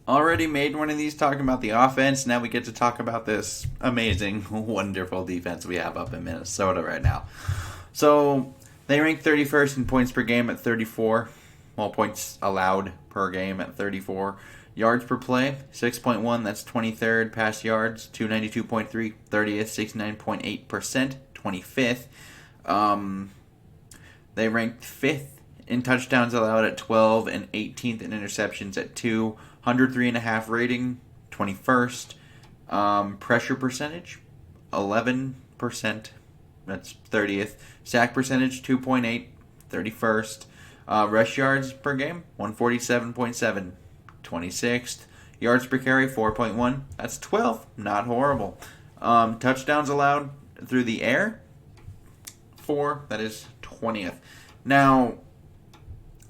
already made one of these talking about the offense. Now we get to talk about this amazing, wonderful defense we have up in Minnesota right now. So they rank 31st in points per game at 34. Well, points allowed per game at 34. Yards per play, 6.1. That's 23rd. Pass yards, 292.3. 30th, 69.8%. 25th. They ranked 5th in touchdowns allowed at 12 and 18th in interceptions at 2. 103.5 rating, 21st. Pressure percentage, 11%. That's 30th. Sack percentage, 2.8, 31st. Rush yards per game, 147.7, 26th. Yards per carry, 4.1. That's 12th. Not horrible. Touchdowns allowed through the air, 4. That is 20th. Now,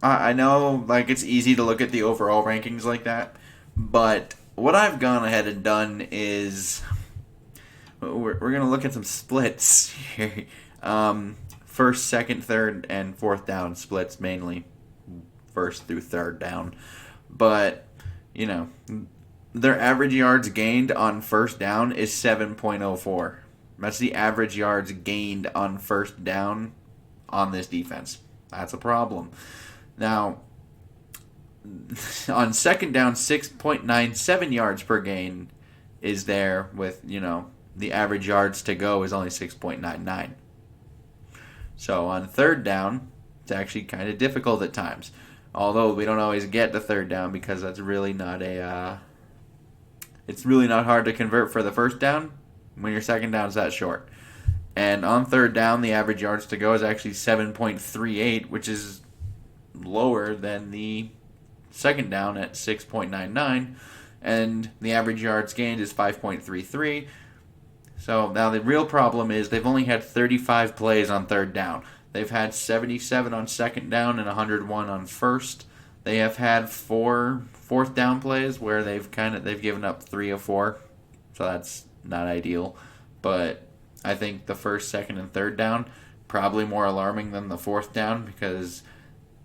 I know it's easy to look at the overall rankings like that, but what I've gone ahead and done is we're going to look at some splits here. First, second, third, and fourth down splits mainly. First through third down. But, their average yards gained on first down is 7.04. That's the average yards gained on first down on this defense. That's a problem. Now, on second down, 6.97 yards per gain is there with, the average yards to go is only 6.99. So on third down, it's actually kind of difficult at times. Although we don't always get to third down because that's really not it's really not hard to convert for the first down when your second down is that short. And on third down, the average yards to go is actually 7.38, which is lower than the second down at 6.99, and the average yards gained is 5.33. So now the real problem is they've only had 35 plays on third down. They've had 77 on second down and 101 on first. They have had 4 fourth down plays where they've given up 3 of 4. So that's not ideal. But I think the first, second, and third down probably more alarming than the fourth down because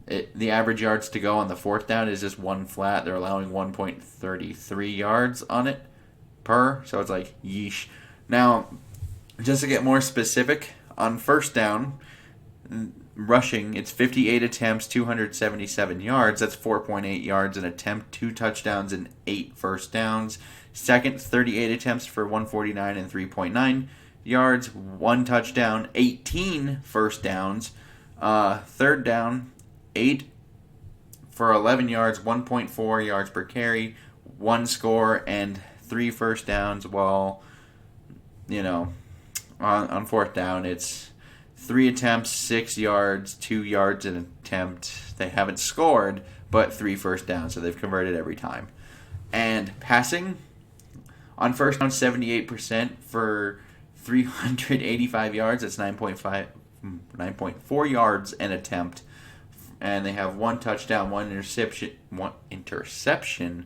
the average yards to go on the fourth down is just one flat. They're allowing 1.33 yards on it per. So it's like, yeesh. Now, just to get more specific, on first down, rushing, it's 58 attempts, 277 yards. That's 4.8 yards an attempt, 2 touchdowns, and 8 first downs. Second, 38 attempts for 149 and 3.9 yards, 1 touchdown, 18 first downs. Third down, 8 for 11 yards, 1.4 yards per carry, 1 score, and 3 first downs. While, on fourth down, it's 3 attempts, 6 yards, 2 yards an attempt. They haven't scored, but 3 first downs, so they've converted every time. And passing, on first down, 78% for 385 yards. That's 9.4 yards an attempt. And they have 1 touchdown, 1 interception,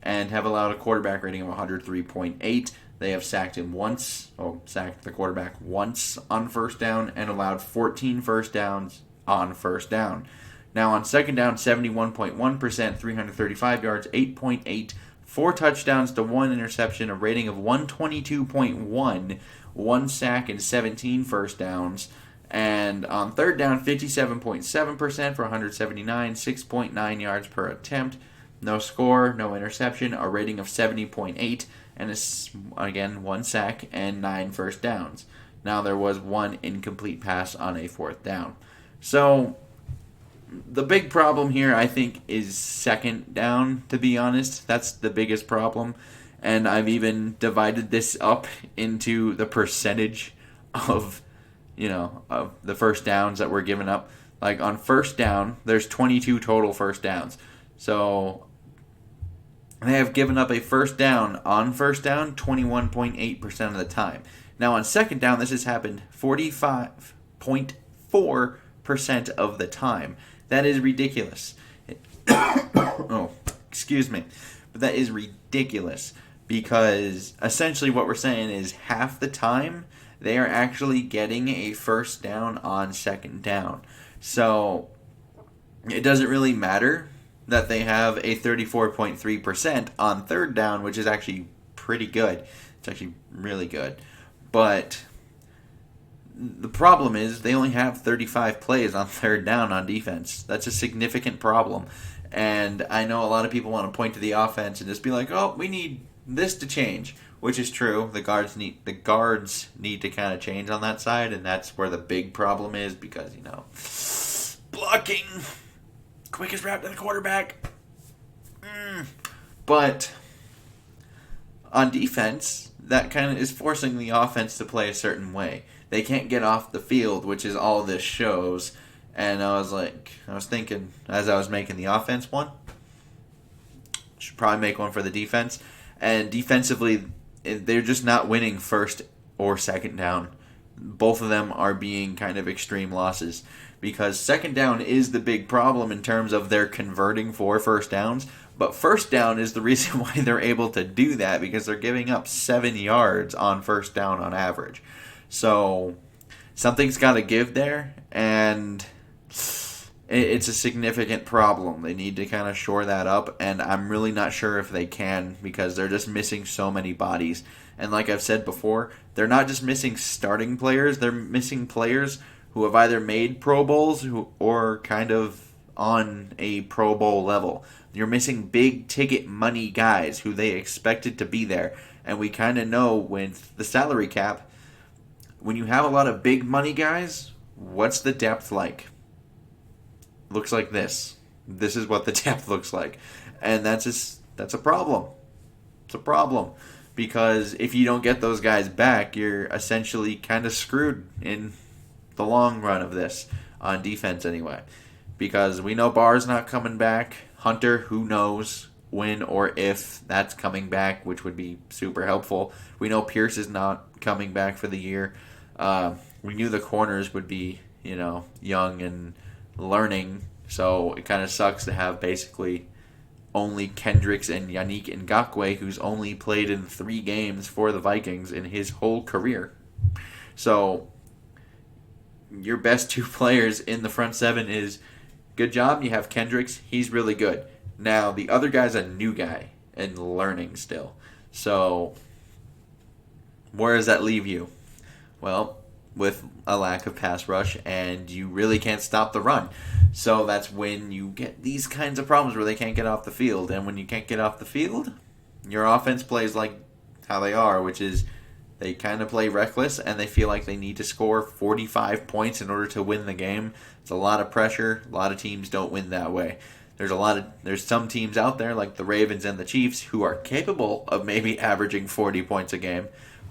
and have allowed a quarterback rating of 103.8. They have sacked the quarterback once on first down and allowed 14 first downs on first down. Now on second down, 71.1%, 335 yards, 8.8, 4 touchdowns to 1 interception, a rating of 122.1, 1 sack, and 17 first downs. And on third down, 57.7% for 179, 6.9 yards per attempt. No score, no interception, a rating of 70.8, and again, 1 sack and 9 first downs. Now there was 1 incomplete pass on a fourth down. So the big problem here, I think, is second down, to be honest. That's the biggest problem. And I've even divided this up into the percentage of the first downs that were given up. Like on first down, there's 22 total first downs. So they have given up a first down on first down 21.8% of the time. Now on second down, this has happened 45.4% of the time. That is ridiculous. Oh, excuse me. But that is ridiculous because essentially what we're saying is half the time they are actually getting a first down on second down. So it doesn't really matter that they have a 34.3% on third down, which is actually pretty good. It's actually really good. But the problem is they only have 35 plays on third down on defense. That's a significant problem. And I know a lot of people want to point to the offense and just be like, "Oh, we need this to change," which is true. The guards need to kind of change on that side, and that's where the big problem is because, blocking, quickest route to the quarterback. But on defense, that kind of is forcing the offense to play a certain way. They can't get off the field, which is all this shows. And I was thinking, as I was making the offense one, should probably make one for the defense. And defensively, they're just not winning first or second down. Both of them are being kind of extreme losses. Because second down is the big problem in terms of their converting for first downs. But first down is the reason why they're able to do that, because they're giving up 7 yards on first down on average. So something's got to give there, and it's a significant problem. They need to kind of shore that up, and I'm really not sure if they can because they're just missing so many bodies. And like I've said before, they're not just missing starting players, they're missing players who have either made Pro Bowls or kind of on a Pro Bowl level. You're missing big ticket money guys who they expected to be there. And we kind of know with the salary cap, when you have a lot of big money guys, what's the depth like? Looks like this. This is what the depth looks like. And that's a problem. It's a problem. Because if you don't get those guys back, you're essentially kind of screwed in the long run of this, on defense anyway. Because we know Barr's not coming back. Hunter, who knows when or if that's coming back, which would be super helpful. We know Pierce is not coming back for the year. We knew the corners would be, young and learning. So it kind of sucks to have basically only Kendricks and Yannick Ngakoue, who's only played in 3 games for the Vikings in his whole career. So your best 2 players in the front 7 is good job. You have Kendricks. He's really good. Now, the other guy's a new guy and learning still. So where does that leave you? Well, with a lack of pass rush, and you really can't stop the run. So that's when you get these kinds of problems where they can't get off the field. And when you can't get off the field, your offense plays like how they are, which is they kind of play reckless, and they feel like they need to score 45 points in order to win the game. It's a lot of pressure. A lot of teams don't win that way. There's some teams out there like the Ravens and the Chiefs who are capable of maybe averaging 40 points a game,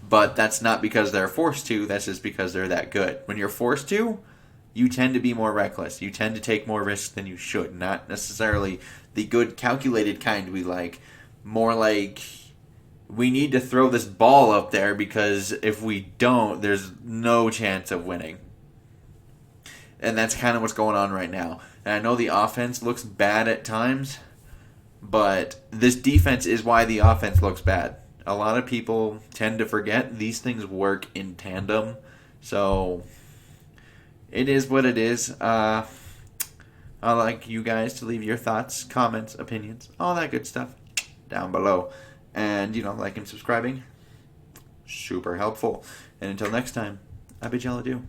but that's not because they're forced to. That's just because they're that good. When you're forced to, you tend to be more reckless. You tend to take more risks than you should. Not necessarily the good calculated kind we like. More like, we need to throw this ball up there because if we don't, there's no chance of winning. And that's kind of what's going on right now. And I know the offense looks bad at times, but this defense is why the offense looks bad. A lot of people tend to forget these things work in tandem. So it is what it is. I'd like you guys to leave your thoughts, comments, opinions, all that good stuff down below. And, like and subscribing, super helpful. And until next time, I bid y'all adieu.